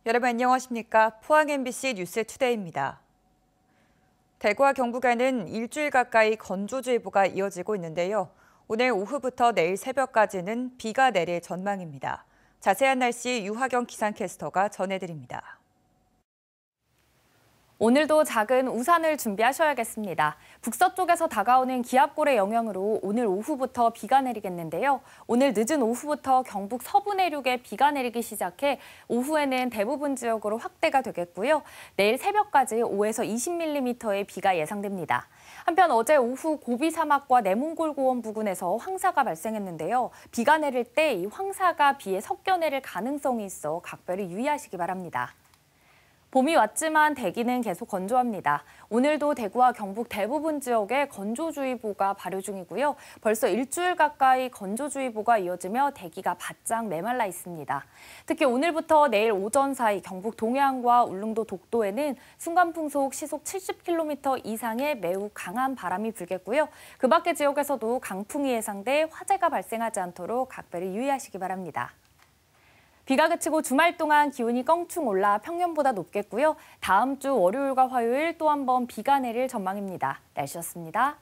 여러분 안녕하십니까? 포항 MBC 뉴스투데이입니다. 대구와 경북에는 일주일 가까이 건조주의보가 이어지고 있는데요. 오늘 오후부터 내일 새벽까지는 비가 내릴 전망입니다. 자세한 날씨 유하경 기상캐스터가 전해드립니다. 오늘도 작은 우산을 준비하셔야겠습니다. 북서쪽에서 다가오는 기압골의 영향으로 오늘 오후부터 비가 내리겠는데요. 오늘 늦은 오후부터 경북 서부 내륙에 비가 내리기 시작해 오후에는 대부분 지역으로 확대가 되겠고요. 내일 새벽까지 5에서 20mm의 비가 예상됩니다. 한편 어제 오후 고비 사막과 내몽골 고원 부근에서 황사가 발생했는데요. 비가 내릴 때 이 황사가 비에 섞여 내릴 가능성이 있어 각별히 유의하시기 바랍니다. 봄이 왔지만 대기는 계속 건조합니다. 오늘도 대구와 경북 대부분 지역에 건조주의보가 발효 중이고요. 벌써 일주일 가까이 건조주의보가 이어지며 대기가 바짝 메말라 있습니다. 특히 오늘부터 내일 오전 사이 경북 동해안과 울릉도 독도에는 순간풍속 시속 70km 이상의 매우 강한 바람이 불겠고요. 그 밖의 지역에서도 강풍이 예상돼 화재가 발생하지 않도록 각별히 유의하시기 바랍니다. 비가 그치고 주말 동안 기온이 껑충 올라 평년보다 높겠고요. 다음 주 월요일과 화요일 또 한 번 비가 내릴 전망입니다. 날씨였습니다.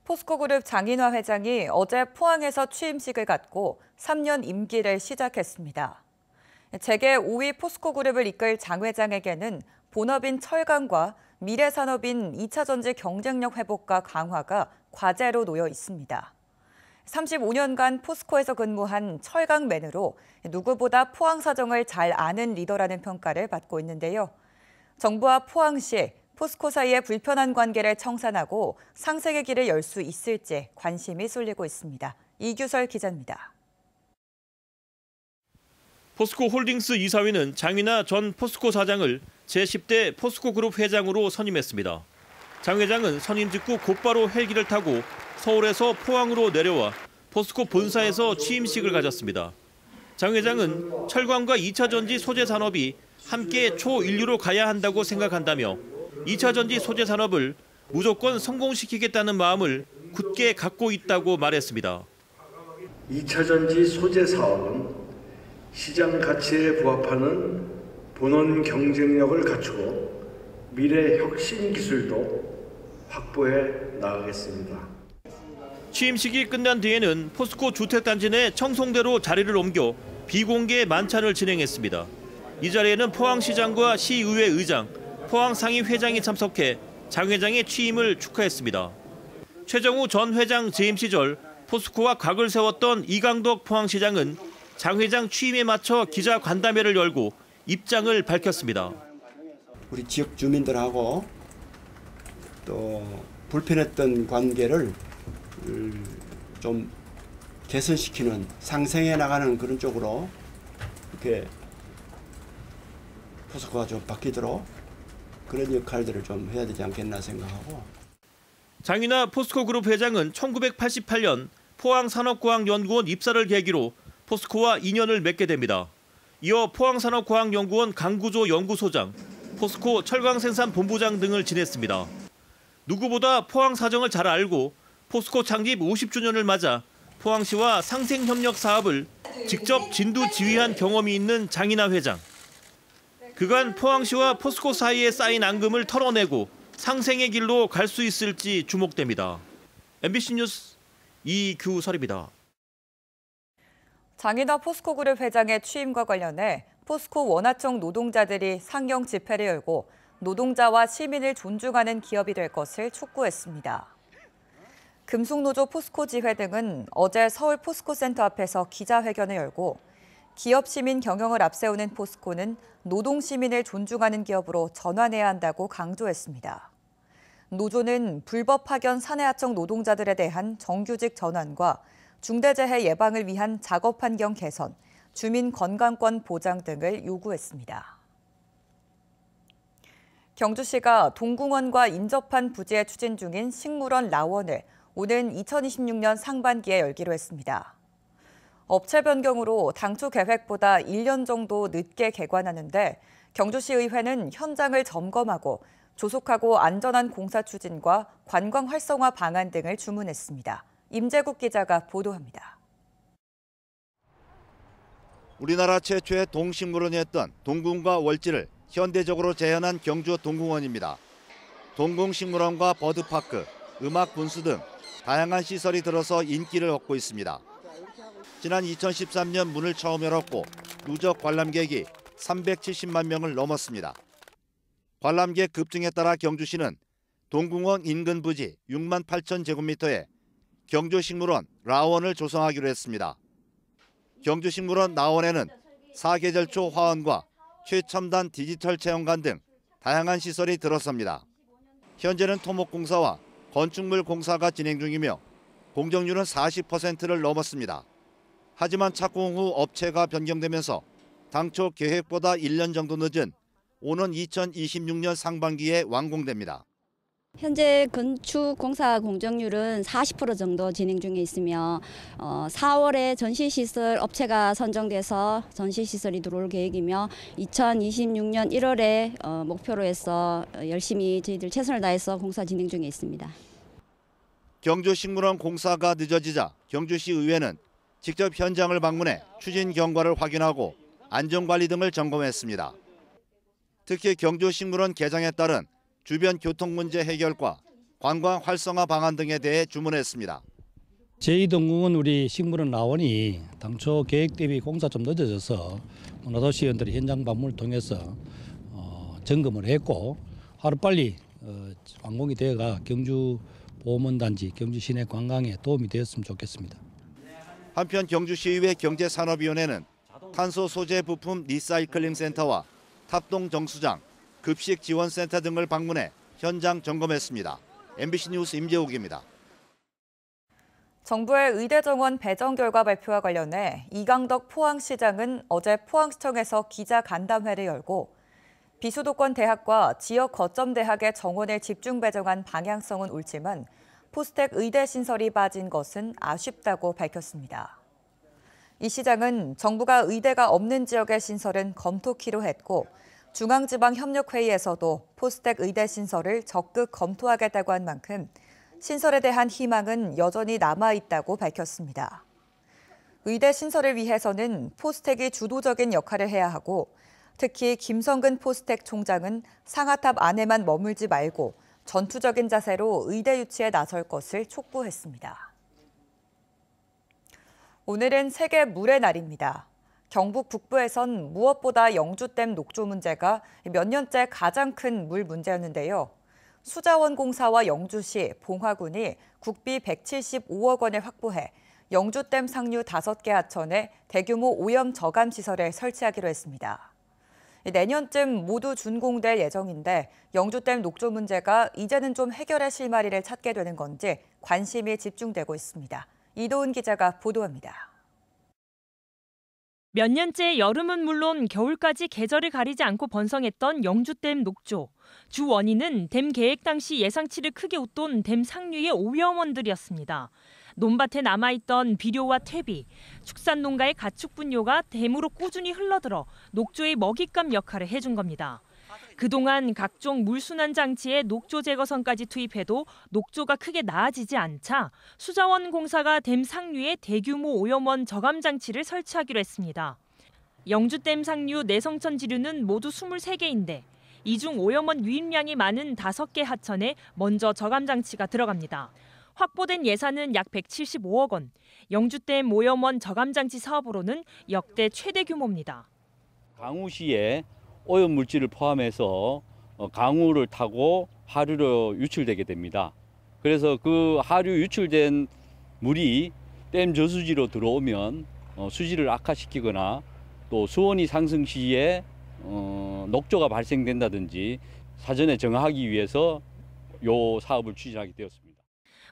포스코그룹 장인화 회장이 어제 포항에서 취임식을 갖고 3년 임기를 시작했습니다. 재계 5위 포스코그룹을 이끌 장 회장에게는 본업인 철강과 미래산업인 2차전지 경쟁력 회복과 강화가 과제로 놓여 있습니다. 35년간 포스코에서 근무한 철강맨으로 누구보다 포항 사정을 잘 아는 리더라는 평가를 받고 있는데요. 정부와 포항시, 포스코 사이의 불편한 관계를 청산하고 상생의 길을 열 수 있을지 관심이 쏠리고 있습니다. 이규설 기자입니다. 포스코 홀딩스 이사회는 장인화 전 포스코 사장을 제10대 포스코 그룹 회장으로 선임했습니다. 장 회장은 선임 직후 곧바로 헬기를 타고 서울에서 포항으로 내려와 포스코 본사에서 취임식을 가졌습니다. 장 회장은 철강과 2차 전지 소재 산업이 함께 초인류로 가야 한다고 생각한다며 2차 전지 소재 산업을 무조건 성공시키겠다는 마음을 굳게 갖고 있다고 말했습니다. 2차 전지 소재 사업은 시장 가치에 부합하는 본원 경쟁력을 갖추고 미래 혁신 기술도 확보해 나가겠습니다. 취임식이 끝난 뒤에는 포스코 주택단지 내 청송대로 자리를 옮겨 비공개 만찬을 진행했습니다. 이 자리에는 포항시장과 시의회 의장, 포항상위 회장이 참석해 장 회장의 취임을 축하했습니다. 최정우 전 회장 재임 시절 포스코와 각을 세웠던 이강덕 포항시장은 장 회장 취임에 맞춰 기자 간담회를 열고 입장을 밝혔습니다. 우리 지역 주민들하고 또 불편했던 관계를 좀 개선시키는, 상생해 나가는 그런 쪽으로 이렇게 포스코가 좀 바뀌도록 그런 역할들을 좀 해야 되지 않겠나 생각하고. 장인화 포스코 그룹 회장은 1988년 포항산업과학연구원 입사를 계기로 포스코와 인연을 맺게 됩니다. 이어 포항산업과학연구원 강구조 연구소장, 포스코 철강생산본부장 등을 지냈습니다. 누구보다 포항 사정을 잘 알고 포스코 창립 50주년을 맞아 포항시와 상생협력 사업을 직접 진두지휘한 경험이 있는 장인화 회장. 그간 포항시와 포스코 사이에 쌓인 앙금을 털어내고 상생의 길로 갈 수 있을지 주목됩니다. MBC 뉴스 이규설입니다. 장인화 포스코그룹 회장의 취임과 관련해 포스코 원하청 노동자들이 상경 집회를 열고 노동자와 시민을 존중하는 기업이 될 것을 촉구했습니다. 금속노조 포스코 지회 등은 어제 서울 포스코센터 앞에서 기자회견을 열고 기업 시민 경영을 앞세우는 포스코는 노동 시민을 존중하는 기업으로 전환해야 한다고 강조했습니다. 노조는 불법 파견 사내하청 노동자들에 대한 정규직 전환과 중대재해 예방을 위한 작업 환경 개선, 주민 건강권 보장 등을 요구했습니다. 경주시가 동궁원과 인접한 부지에 추진 중인 식물원 라원을 오는 2026년 상반기에 열기로 했습니다. 업체 변경으로 당초 계획보다 1년 정도 늦게 개관하는데 경주시의회는 현장을 점검하고 조속하고 안전한 공사 추진과 관광 활성화 방안 등을 주문했습니다. 임재국 기자가 보도합니다. 우리나라 최초의 동식물원이었던 동궁과 월지를 현대적으로 재현한 경주 동궁원입니다. 동궁식물원과 버드파크, 음악 분수 등 다양한 시설이 들어서 인기를 얻고 있습니다. 지난 2013년 문을 처음 열었고 누적 관람객이 370만 명을 넘었습니다. 관람객 급증에 따라 경주시는 동궁원 인근 부지 6만 8천 제곱미터에 경주식물원 라원을 조성하기로 했습니다. 경주식물원 라원에는 사계절초 화원과 최첨단 디지털 체험관 등 다양한 시설이 들어섭니다. 현재는 토목공사와 건축물 공사가 진행 중이며 공정률은 40%를 넘었습니다. 하지만 착공 후 업체가 변경되면서 당초 계획보다 1년 정도 늦은 오는 2026년 상반기에 완공됩니다. 현재 건축 공사 공정률은 40% 정도 진행 중에 있으며 4월에 전시시설 업체가 선정돼서 전시시설이 들어올 계획이며 2026년 1월에 목표로 해서 열심히 저희들 최선을 다해서 공사 진행 중에 있습니다. 경주식물원 공사가 늦어지자 경주시 의회는 직접 현장을 방문해 추진 경과를 확인하고 안전관리 등을 점검했습니다. 특히 경주식물원 개장에 따른 주변 교통 문제 해결과 관광 활성화 방안 등에 대해 주문했습니다. 제2동궁은 우리 식물원 라원이 당초 계획 대비 공사 좀 늦어져서 문화도시의원들이 현장 방문을 통해서 점검을 했고 하루빨리 완공이 되어가 경주 보문단지, 경주 시내 관광에 도움이 되었으면 좋겠습니다. 한편 경주시의회 경제산업위원회는 탄소 소재 부품 리사이클링 센터와 탑동 정수장, 급식 지원센터 등을 방문해 현장 점검했습니다. MBC 뉴스 임재욱입니다. 정부의 의대 정원 배정 결과 발표와 관련해 이강덕 포항시장은 어제 포항시청에서 기자간담회를 열고 비수도권 대학과 지역 거점 대학의 정원을 집중 배정한 방향성은 옳지만 포스텍 의대 신설이 빠진 것은 아쉽다고 밝혔습니다. 이 시장은 정부가 의대가 없는 지역의 신설은 검토키로 했고 중앙지방협력회의에서도 포스텍 의대 신설을 적극 검토하겠다고 한 만큼 신설에 대한 희망은 여전히 남아있다고 밝혔습니다. 의대 신설을 위해서는 포스텍이 주도적인 역할을 해야 하고 특히 김성근 포스텍 총장은 상하탑 안에만 머물지 말고 전투적인 자세로 의대 유치에 나설 것을 촉구했습니다. 오늘은 세계 물의 날입니다. 경북 북부에선 무엇보다 영주댐 녹조 문제가 몇 년째 가장 큰 물 문제였는데요. 수자원공사와 영주시, 봉화군이 국비 175억 원을 확보해 영주댐 상류 5개 하천에 대규모 오염 저감 시설을 설치하기로 했습니다. 내년쯤 모두 준공될 예정인데 영주댐 녹조 문제가 이제는 좀 해결의 실마리를 찾게 되는 건지 관심이 집중되고 있습니다. 이도훈 기자가 보도합니다. 몇 년째 여름은 물론 겨울까지 계절을 가리지 않고 번성했던 영주댐 녹조. 주 원인은 댐 계획 당시 예상치를 크게 웃돈 댐 상류의 오염원들이었습니다. 논밭에 남아있던 비료와 퇴비, 축산농가의 가축 분뇨가 댐으로 꾸준히 흘러들어 녹조의 먹잇감 역할을 해준 겁니다. 그동안 각종 물순환 장치에 녹조 제거선까지 투입해도 녹조가 크게 나아지지 않자 수자원공사가 댐 상류에 대규모 오염원 저감 장치를 설치하기로 했습니다. 영주댐 상류 내성천 지류는 모두 23개인데 이 중 오염원 유입량이 많은 5개 하천에 먼저 저감 장치가 들어갑니다. 확보된 예산은 약 175억 원. 영주댐 오염원 저감 장치 사업으로는 역대 최대 규모입니다. 강우시에 오염 물질을 포함해서 강우를 타고 하류로 유출되게 됩니다. 그래서 그 하류 유출된 물이 댐 저수지로 들어오면 수질을 악화시키거나 또 수온이 상승 시에 녹조가 발생된다든지 사전에 정하기 위해서 이 사업을 추진하게 되었습니다.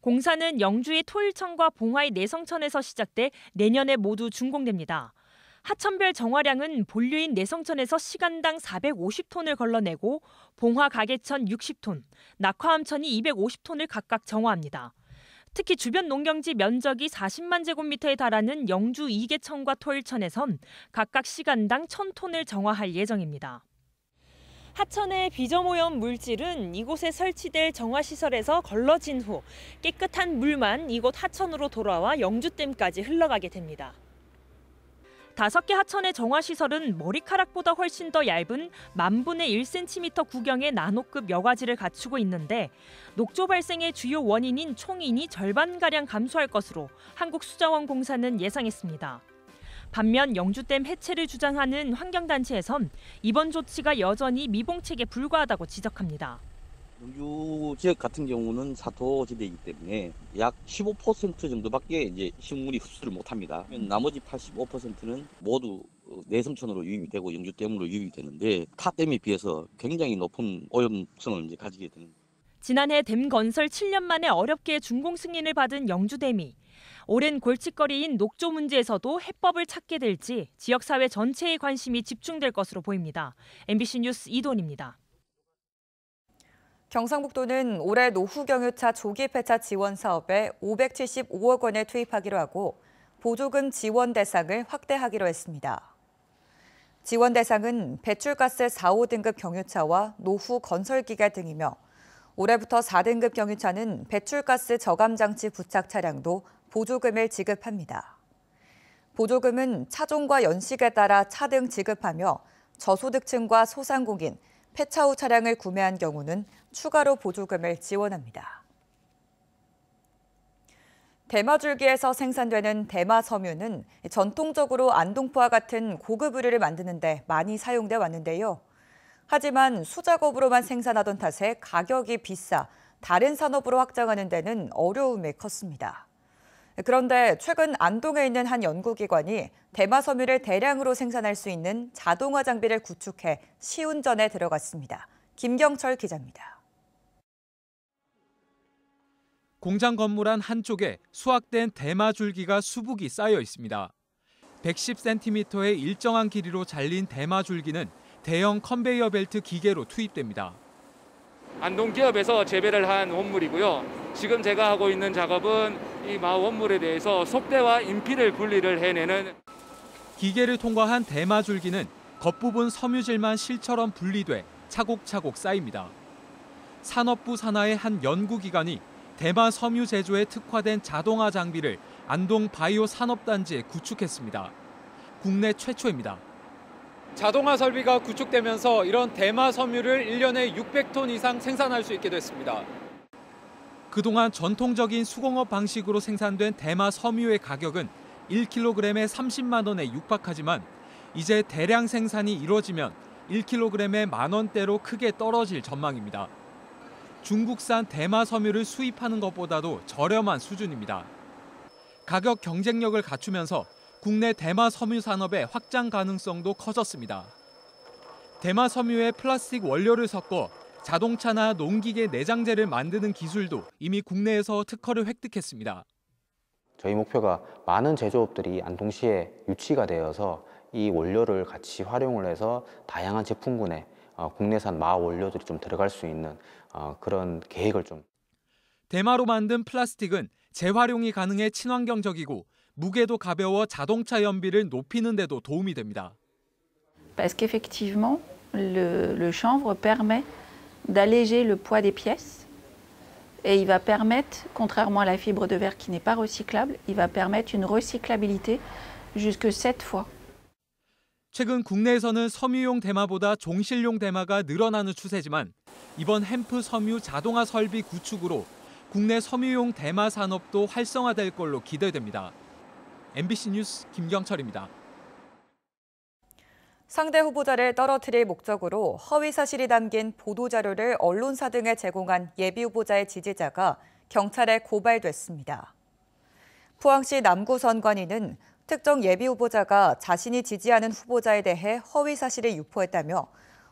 공사는 영주의 토일천과 봉화의 내성천에서 시작돼 내년에 모두 준공됩니다. 하천별 정화량은 본류인 내성천에서 시간당 450톤을 걸러내고 봉화 가계천 60톤, 낙화암천이 250톤을 각각 정화합니다. 특히 주변 농경지 면적이 40만 제곱미터에 달하는 영주 2개천과 토일천에선 각각 시간당 1000톤을 정화할 예정입니다. 하천의 비점오염 물질은 이곳에 설치될 정화시설에서 걸러진 후 깨끗한 물만 이곳 하천으로 돌아와 영주댐까지 흘러가게 됩니다. 5개 하천의 정화시설은 머리카락보다 훨씬 더 얇은 10,000분의 1cm 구경의 나노급 여과지를 갖추고 있는데 녹조 발생의 주요 원인인 총인이 절반가량 감소할 것으로 한국수자원공사는 예상했습니다. 반면 영주댐 해체를 주장하는 환경단체에선 이번 조치가 여전히 미봉책에 불과하다고 지적합니다. 영주 지역 같은 경우는 사토지대이기 때문에 약 15% 정도밖에 이제 식물이 흡수를 못합니다. 나머지 85%는 모두 내성천으로 유입이 되고 영주댐으로 유입이 되는데 타댐에 비해서 굉장히 높은 오염성을 이제 가지게 되는. 지난해 댐 건설 7년 만에 어렵게 준공 승인을 받은 영주댐이 오랜 골칫거리인 녹조 문제에서도 해법을 찾게 될지 지역사회 전체의 관심이 집중될 것으로 보입니다. MBC 뉴스 이돈입니다. 경상북도는 올해 노후경유차 조기 폐차 지원 사업에 575억 원을 투입하기로 하고 보조금 지원 대상을 확대하기로 했습니다. 지원 대상은 배출가스 4, 5등급 경유차와 노후 건설기계 등이며 올해부터 4등급 경유차는 배출가스 저감장치 부착 차량도 보조금을 지급합니다. 보조금은 차종과 연식에 따라 차등 지급하며 저소득층과 소상공인, 폐차 후 차량을 구매한 경우는 추가로 보조금을 지원합니다. 대마줄기에서 생산되는 대마섬유는 전통적으로 안동포와 같은 고급 의류를 만드는 데 많이 사용돼 왔는데요. 하지만 수작업으로만 생산하던 탓에 가격이 비싸 다른 산업으로 확장하는 데는 어려움이 컸습니다. 그런데 최근 안동에 있는 한 연구기관이 대마섬유를 대량으로 생산할 수 있는 자동화 장비를 구축해 시운전에 들어갔습니다. 김경철 기자입니다. 공장 건물 안 한쪽에 수확된 대마줄기가 수북이 쌓여 있습니다. 110cm의 일정한 길이로 잘린 대마줄기는 대형 컨베이어 벨트 기계로 투입됩니다. 안동 기업에서 재배를 한 원물이고요. 지금 제가 하고 있는 작업은 이 원물에 대해서 속대와 인피를 분리를 해내는. 기계를 통과한 대마줄기는 겉부분 섬유질만 실처럼 분리돼 차곡차곡 쌓입니다. 산업부 산하의 한 연구기관이 대마 섬유 제조에 특화된 자동화 장비를 안동 바이오 산업단지에 구축했습니다. 국내 최초입니다. 자동화 설비가 구축되면서 이런 대마 섬유를 1년에 600톤 이상 생산할 수 있게 됐습니다. 그동안 전통적인 수공업 방식으로 생산된 대마 섬유의 가격은 1kg에 30만 원에 육박하지만 이제 대량 생산이 이루어지면 1kg에 10,000원대로 크게 떨어질 전망입니다. 중국산 대마 섬유를 수입하는 것보다도 저렴한 수준입니다. 가격 경쟁력을 갖추면서 국내 대마 섬유 산업의 확장 가능성도 커졌습니다. 대마 섬유에 플라스틱 원료를 섞어 자동차나 농기계 내장재를 만드는 기술도 이미 국내에서 특허를 획득했습니다. 저희 목표가 많은 제조업들이 안동시에 유치가 되어서 이 원료를 같이 활용을 해서 다양한 제품군에 국내산 마 원료들이 좀 들어갈 수 있는 그런 계획을 좀. 대마로 만든 플라스틱은 재활용이 가능해 친환경적이고 무게도 가벼워 자동차 연비를 높이는 데도 도움이 됩니다. Parce qu'effectivement, le chanvre permet d'alléger le poids des pièces et il va permettre, contrairement à la fibre de verre qui n'est pas recyclable, il va permettre une recyclabilité jusque 7 fois. 최근 국내에서는 섬유용 대마보다 종실용 대마가 늘어나는 추세지만 이번 햄프 섬유 자동화 설비 구축으로 국내 섬유용 대마 산업도 활성화될 걸로 기대됩니다. MBC 뉴스 김경철입니다. 상대 후보자를 떨어뜨릴 목적으로 허위 사실이 담긴 보도자료를 언론사 등에 제공한 예비 후보자의 지지자가 경찰에 고발됐습니다. 포항시 남구선관위는 특정 예비 후보자가 자신이 지지하는 후보자에 대해 허위 사실을 유포했다며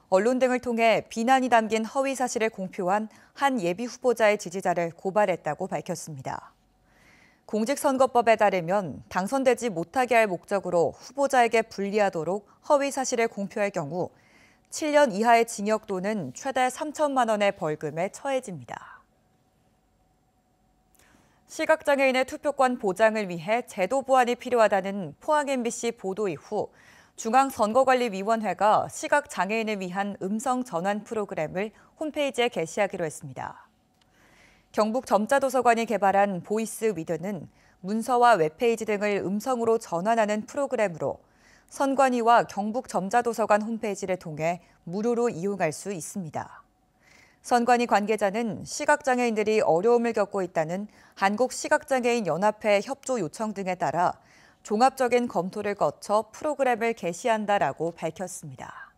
언론 등을 통해 비난이 담긴 허위 사실을 공표한 한 예비 후보자의 지지자를 고발했다고 밝혔습니다. 공직선거법에 따르면 당선되지 못하게 할 목적으로 후보자에게 불리하도록 허위 사실을 공표할 경우 7년 이하의 징역 또는 최대 3천만 원의 벌금에 처해집니다. 시각장애인의 투표권 보장을 위해 제도 보완이 필요하다는 포항 MBC 보도 이후 중앙선거관리위원회가 시각장애인을 위한 음성 전환 프로그램을 홈페이지에 게시하기로 했습니다. 경북 점자도서관이 개발한 보이스 위드는 문서와 웹페이지 등을 음성으로 전환하는 프로그램으로 선관위와 경북점자도서관 홈페이지를 통해 무료로 이용할 수 있습니다. 선관위 관계자는 시각장애인들이 어려움을 겪고 있다는 한국시각장애인연합회 협조 요청 등에 따라 종합적인 검토를 거쳐 프로그램을 개시한다라고 밝혔습니다.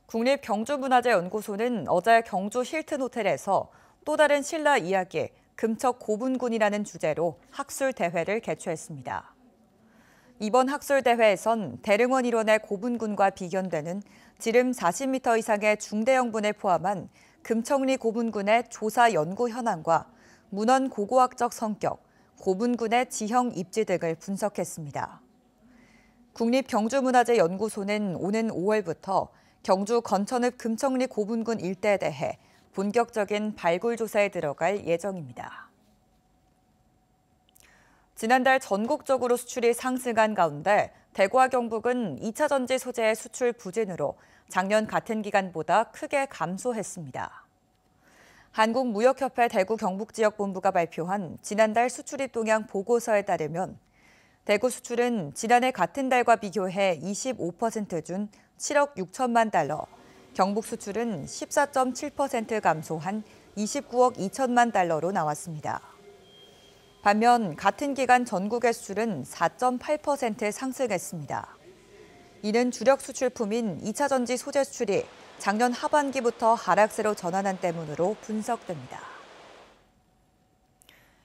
국립경주문화재연구소는 어제 경주 힐튼 호텔에서 또 다른 신라 이야기, 금척 고분군이라는 주제로 학술 대회를 개최했습니다. 이번 학술 대회에선 대릉원 일원의 고분군과 비견되는 지름 40m 이상의 중대형분을 포함한 금척리 고분군의 조사 연구 현황과 문헌 고고학적 성격, 고분군의 지형 입지 등을 분석했습니다. 국립경주문화재연구소는 오는 5월부터 경주 건천읍 금척리 고분군 일대에 대해 본격적인 발굴 조사에 들어갈 예정입니다. 지난달 전국적으로 수출이 상승한 가운데 대구와 경북은 2차 전지 소재의 수출 부진으로 작년 같은 기간보다 크게 감소했습니다. 한국무역협회 대구 경북지역본부가 발표한 지난달 수출입 동향 보고서에 따르면 대구 수출은 지난해 같은 달과 비교해 25% 준 7억 6천만 달러, 경북 수출은 14.7% 감소한 29억 2천만 달러로 나왔습니다. 반면 같은 기간 전국의 수출은 4.8% 상승했습니다. 이는 주력 수출품인 2차 전지 소재 수출이 작년 하반기부터 하락세로 전환한 때문으로 분석됩니다.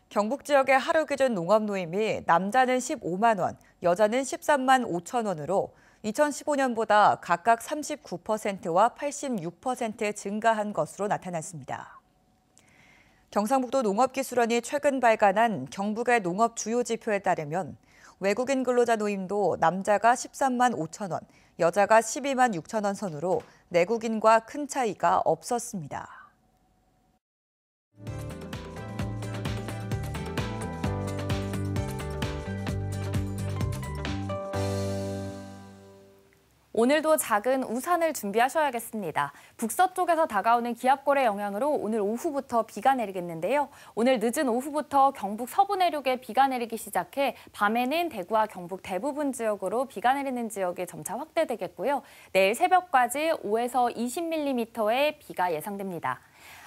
경북 지역의 하루 기준 농업 노임이 남자는 15만 원, 여자는 13만 5천 원으로 2015년보다 각각 39%와 86% 증가한 것으로 나타났습니다. 경상북도 농업기술원이 최근 발간한 경북의 농업 주요 지표에 따르면 외국인 근로자 노임도 남자가 13만 5천 원, 여자가 12만 6천 원 선으로 내국인과 큰 차이가 없었습니다. 오늘도 작은 우산을 준비하셔야겠습니다. 북서쪽에서 다가오는 기압골의 영향으로 오늘 오후부터 비가 내리겠는데요. 오늘 늦은 오후부터 경북 서부 내륙에 비가 내리기 시작해 밤에는 대구와 경북 대부분 지역으로 비가 내리는 지역이 점차 확대되겠고요. 내일 새벽까지 5에서 20mm의 비가 예상됩니다.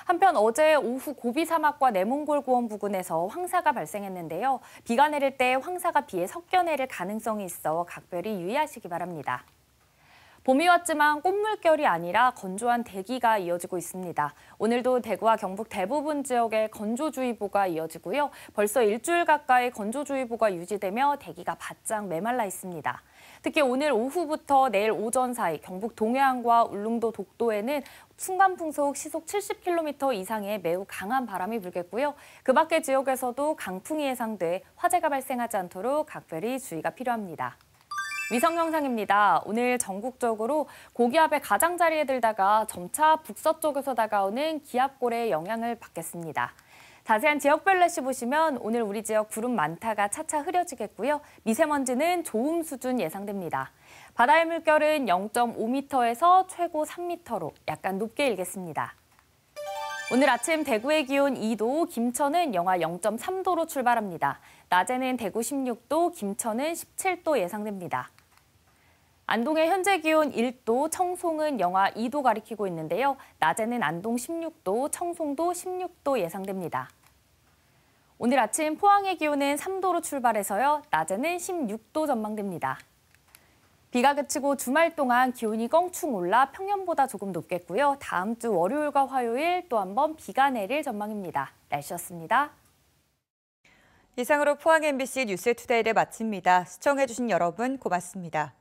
한편 어제 오후 고비 사막과 내몽골 고원 부근에서 황사가 발생했는데요. 비가 내릴 때 황사가 비에 섞여 내릴 가능성이 있어 각별히 유의하시기 바랍니다. 봄이 왔지만 꽃물결이 아니라 건조한 대기가 이어지고 있습니다. 오늘도 대구와 경북 대부분 지역에 건조주의보가 이어지고요. 벌써 일주일 가까이 건조주의보가 유지되며 대기가 바짝 메말라 있습니다. 특히 오늘 오후부터 내일 오전 사이 경북 동해안과 울릉도 독도에는 순간풍속 시속 70km 이상의 매우 강한 바람이 불겠고요. 그 밖의 지역에서도 강풍이 예상돼 화재가 발생하지 않도록 각별히 주의가 필요합니다. 위성 영상입니다. 오늘 전국적으로 고기압의 가장자리에 들다가 점차 북서쪽에서 다가오는 기압골의 영향을 받겠습니다. 자세한 지역별 날씨 보시면 오늘 우리 지역 구름 많다가 차차 흐려지겠고요. 미세먼지는 좋음 수준 예상됩니다. 바다의 물결은 0.5m에서 최고 3m로 약간 높게 일겠습니다. 오늘 아침 대구의 기온 2도, 김천은 영하 0.3도로 출발합니다. 낮에는 대구 16도, 김천은 17도 예상됩니다. 안동의 현재 기온 1도, 청송은 영하 2도 가리키고 있는데요. 낮에는 안동 16도, 청송도 16도 예상됩니다. 오늘 아침 포항의 기온은 3도로 출발해서요. 낮에는 16도 전망됩니다. 비가 그치고 주말 동안 기온이 껑충 올라 평년보다 조금 높겠고요. 다음 주 월요일과 화요일 또 한 번 비가 내릴 전망입니다. 날씨였습니다. 이상으로 포항 MBC 뉴스투데이를 마칩니다. 시청해주신 여러분 고맙습니다.